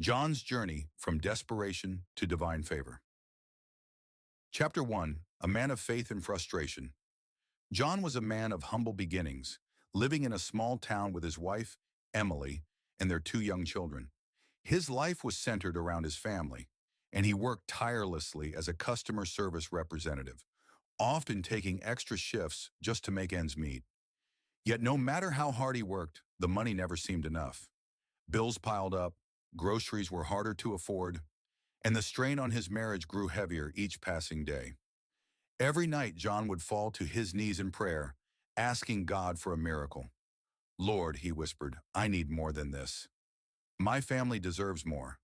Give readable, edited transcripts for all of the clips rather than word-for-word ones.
John's journey from desperation to divine favor. Chapter 1. A man of faith and frustration. John was a man of humble beginnings, living in a small town with his wife, Emily, and their two young children. His life was centered around his family, and he worked tirelessly as a customer service representative, often taking extra shifts just to make ends meet. Yet no matter how hard he worked, the money never seemed enough. Bills piled up, groceries were harder to afford, and the strain on his marriage grew heavier each passing day. Every night, John would fall to his knees in prayer, asking God for a miracle. "Lord," he whispered, "I need more than this. My family deserves more.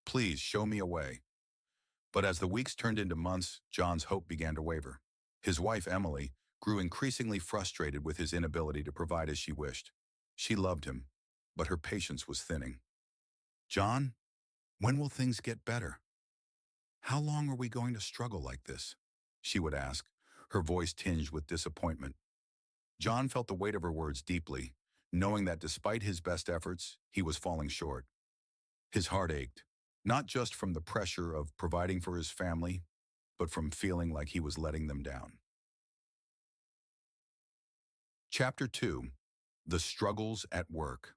Please show me a way." But as the weeks turned into months, John's hope began to waver. His wife, Emily, grew increasingly frustrated with his inability to provide as she wished. She loved him, but her patience was thinning. "John, when will things get better? How long are we going to struggle like this?" she would ask, her voice tinged with disappointment. John felt the weight of her words deeply, knowing that despite his best efforts, he was falling short. His heart ached, not just from the pressure of providing for his family, but from feeling like he was letting them down. Chapter 2. The struggles at work.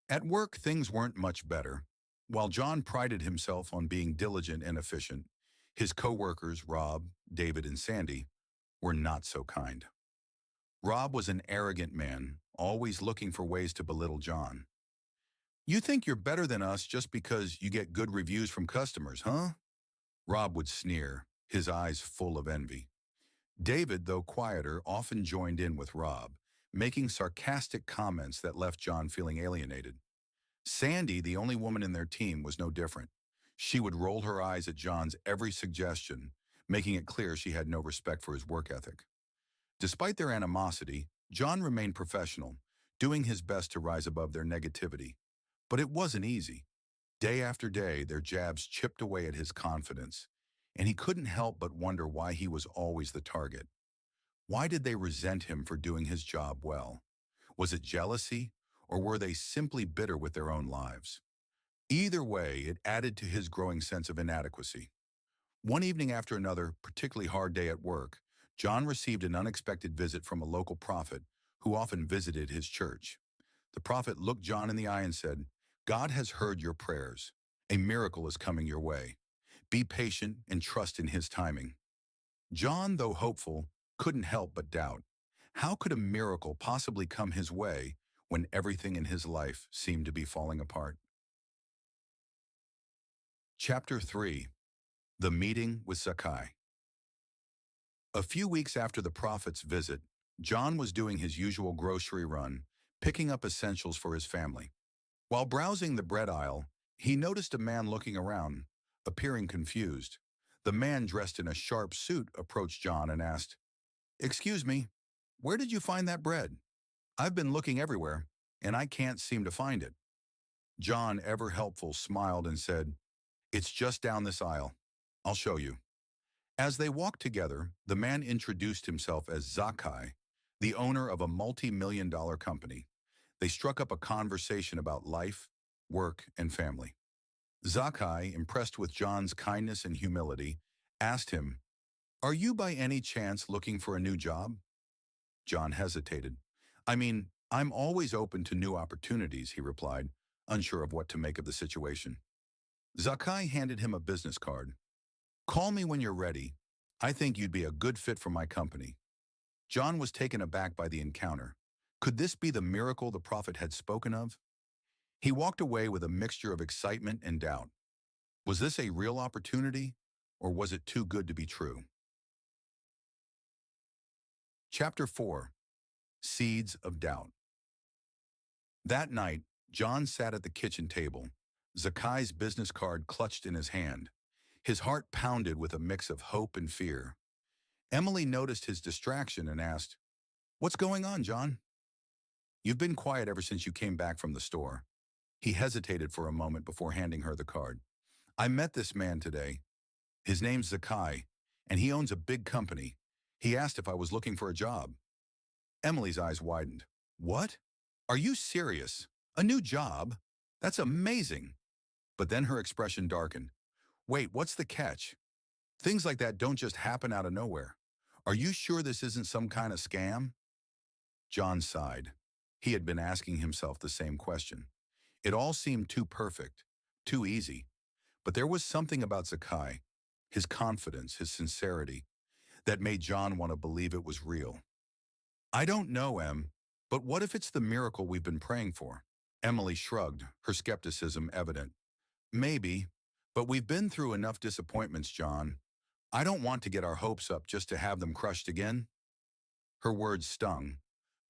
At work, things weren't much better. While John prided himself on being diligent and efficient, his co-workers, Rob, David, and Sandy, were not so kind. Rob was an arrogant man, always looking for ways to belittle John. "You think you're better than us just because you get good reviews from customers, huh?" Rob would sneer, his eyes full of envy. David, though quieter, often joined in with Rob, making sarcastic comments that left John feeling alienated. Sandy, the only woman in their team, was no different. She would roll her eyes at John's every suggestion, making it clear she had no respect for his work ethic. Despite their animosity, John remained professional, doing his best to rise above their negativity. But it wasn't easy. Day after day, their jabs chipped away at his confidence, and he couldn't help but wonder why he was always the target. Why did they resent him for doing his job well? Was it jealousy, or were they simply bitter with their own lives? Either way, it added to his growing sense of inadequacy. One evening after another particularly hard day at work, John received an unexpected visit from a local prophet who often visited his church. The prophet looked John in the eye and said, "God has heard your prayers. A miracle is coming your way. Be patient and trust in his timing." John, though hopeful, couldn't help but doubt. How could a miracle possibly come his way when everything in his life seemed to be falling apart? Chapter 3. The Meeting with Zakai. A few weeks after the prophet's visit, John was doing his usual grocery run, picking up essentials for his family. While browsing the bread aisle, he noticed a man looking around, appearing confused. The man, dressed in a sharp suit, approached John and asked, "Excuse me, where did you find that bread? I've been looking everywhere, and I can't seem to find it." John, ever helpful, smiled and said, "It's just down this aisle. I'll show you." As they walked together, the man introduced himself as Zakai, the owner of a multi-million-dollar company. They struck up a conversation about life, work, and family. Zakai, impressed with John's kindness and humility, asked him, "Are you by any chance looking for a new job?" John hesitated. I'm always open to new opportunities," he replied, unsure of what to make of the situation. Zakai handed him a business card. "Call me when you're ready. I think you'd be a good fit for my company." John was taken aback by the encounter. Could this be the miracle the prophet had spoken of? He walked away with a mixture of excitement and doubt. Was this a real opportunity, or was it too good to be true? Chapter 4. Seeds of Doubt. That night, John sat at the kitchen table, Zakai's business card clutched in his hand. His heart pounded with a mix of hope and fear. Emily noticed his distraction and asked, "What's going on, John?" "You've been quiet ever since you came back from the store." He hesitated for a moment before handing her the card. "I met this man today. His name's Zakai, and he owns a big company. He asked if I was looking for a job." Emily's eyes widened. "What? Are you serious? A new job? That's amazing. But then her expression darkened. Wait, what's the catch? Things like that don't just happen out of nowhere. Are you sure this isn't some kind of scam? John sighed. He had been asking himself the same question. It all seemed too perfect, too easy. But there was something about Zakai, his confidence, his sincerity, that made John want to believe it was real. I don't know, Em, but what if it's the miracle we've been praying for? Emily shrugged, her skepticism evident. Maybe, but we've been through enough disappointments, John. I don't want to get our hopes up just to have them crushed again. Her words stung.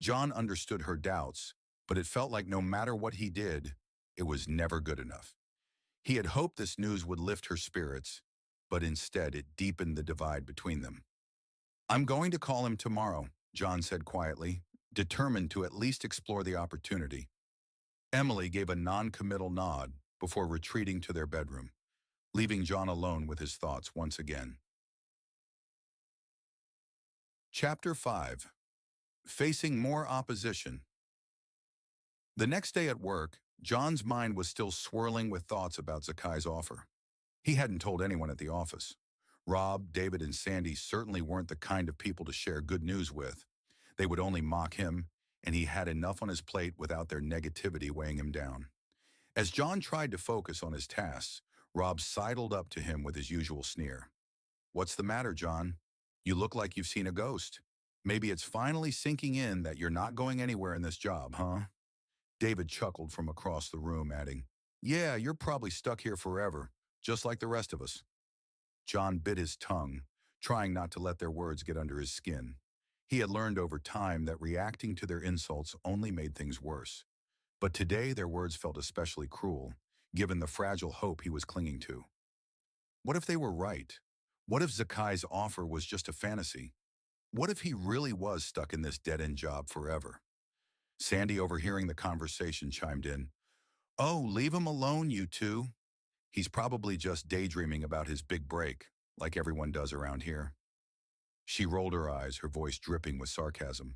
John understood her doubts, but it felt like no matter what he did, it was never good enough. He had hoped this news would lift her spirits, but instead it deepened the divide between them. I'm going to call him tomorrow, John said quietly, determined to at least explore the opportunity. Emily gave a non-committal nod before retreating to their bedroom, leaving John alone with his thoughts once again. Chapter 5. Facing more opposition. The next day at work, John's mind was still swirling with thoughts about Zakai's offer. He hadn't told anyone at the office. Rob, David, and Sandy certainly weren't the kind of people to share good news with. They would only mock him, and he had enough on his plate without their negativity weighing him down. As John tried to focus on his tasks, Rob sidled up to him with his usual sneer. What's the matter, John? You look like you've seen a ghost. Maybe it's finally sinking in that you're not going anywhere in this job, huh? David chuckled from across the room, adding, Yeah, you're probably stuck here forever, just like the rest of us. John bit his tongue, trying not to let their words get under his skin. He had learned over time that reacting to their insults only made things worse. But today their words felt especially cruel, given the fragile hope he was clinging to. What if they were right? What if Zakai's offer was just a fantasy? What if he really was stuck in this dead-end job forever? Sandy, overhearing the conversation, chimed in. Oh, leave him alone, you two. He's probably just daydreaming about his big break, like everyone does around here. She rolled her eyes, her voice dripping with sarcasm.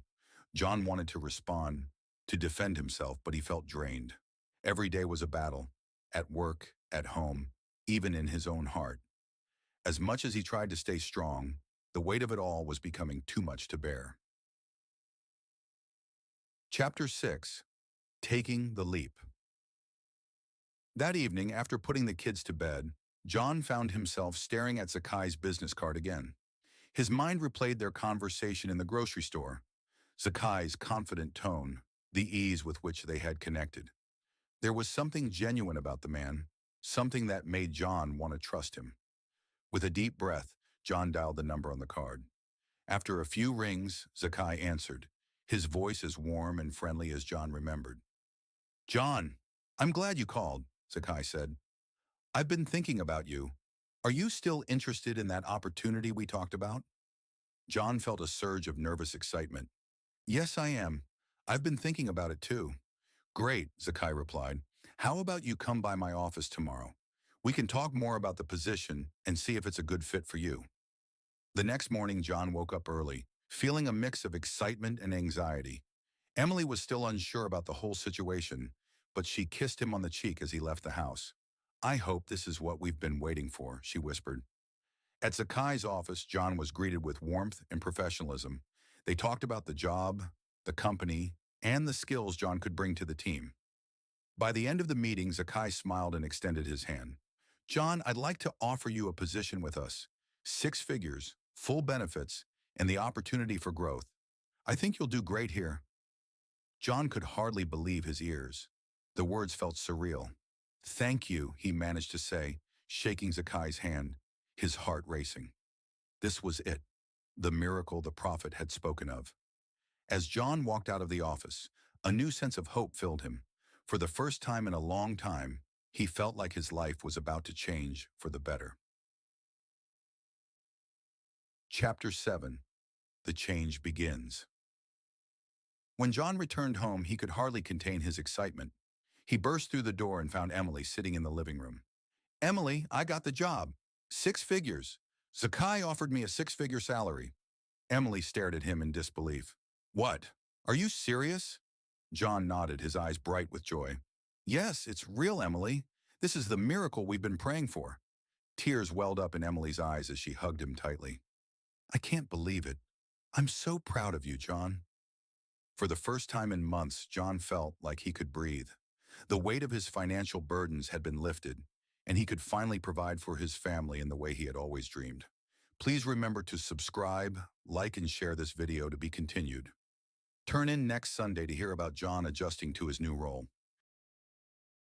John wanted to respond, to defend himself, but he felt drained. Every day was a battle, at work, at home, even in his own heart. As much as he tried to stay strong, the weight of it all was becoming too much to bear. Chapter 6. Taking the Leap. That evening, after putting the kids to bed, John found himself staring at Zakai's business card again. His mind replayed their conversation in the grocery store, Zakai's confident tone, the ease with which they had connected. There was something genuine about the man, something that made John want to trust him. With a deep breath, John dialed the number on the card. After a few rings, Zakai answered, his voice as warm and friendly as John remembered. John, I'm glad you called, Zakai said. I've been thinking about you. Are you still interested in that opportunity we talked about? John felt a surge of nervous excitement. Yes, I am. I've been thinking about it too. Great, Zakai replied. How about you come by my office tomorrow? We can talk more about the position and see if it's a good fit for you. The next morning, John woke up early, feeling a mix of excitement and anxiety. Emily was still unsure about the whole situation, but she kissed him on the cheek as he left the house. I hope this is what we've been waiting for, she whispered. At Zakai's office, John was greeted with warmth and professionalism. They talked about the job, the company, and the skills John could bring to the team. By the end of the meeting, Zakai smiled and extended his hand. John, I'd like to offer you a position with us. 6 figures, full benefits, and the opportunity for growth. I think you'll do great here. John could hardly believe his ears. The words felt surreal. Thank you, he managed to say, shaking Zakai's hand, his heart racing. This was it, the miracle the prophet had spoken of. As John walked out of the office, a new sense of hope filled him. For the first time in a long time, he felt like his life was about to change for the better. Chapter 7. The Change Begins. When John returned home, he could hardly contain his excitement. He burst through the door and found Emily sitting in the living room. Emily, I got the job. 6 figures. Zakai offered me a 6-figure salary. Emily stared at him in disbelief. What? Are you serious? John nodded, his eyes bright with joy. Yes, it's real, Emily. This is the miracle we've been praying for." Tears welled up in Emily's eyes as she hugged him tightly. "I can't believe it. I'm so proud of you, John." For the first time in months, John felt like he could breathe. The weight of his financial burdens had been lifted, and he could finally provide for his family in the way he had always dreamed. Please remember to subscribe, like, and share this video to be continued. Turn in next Sunday to hear about John adjusting to his new role.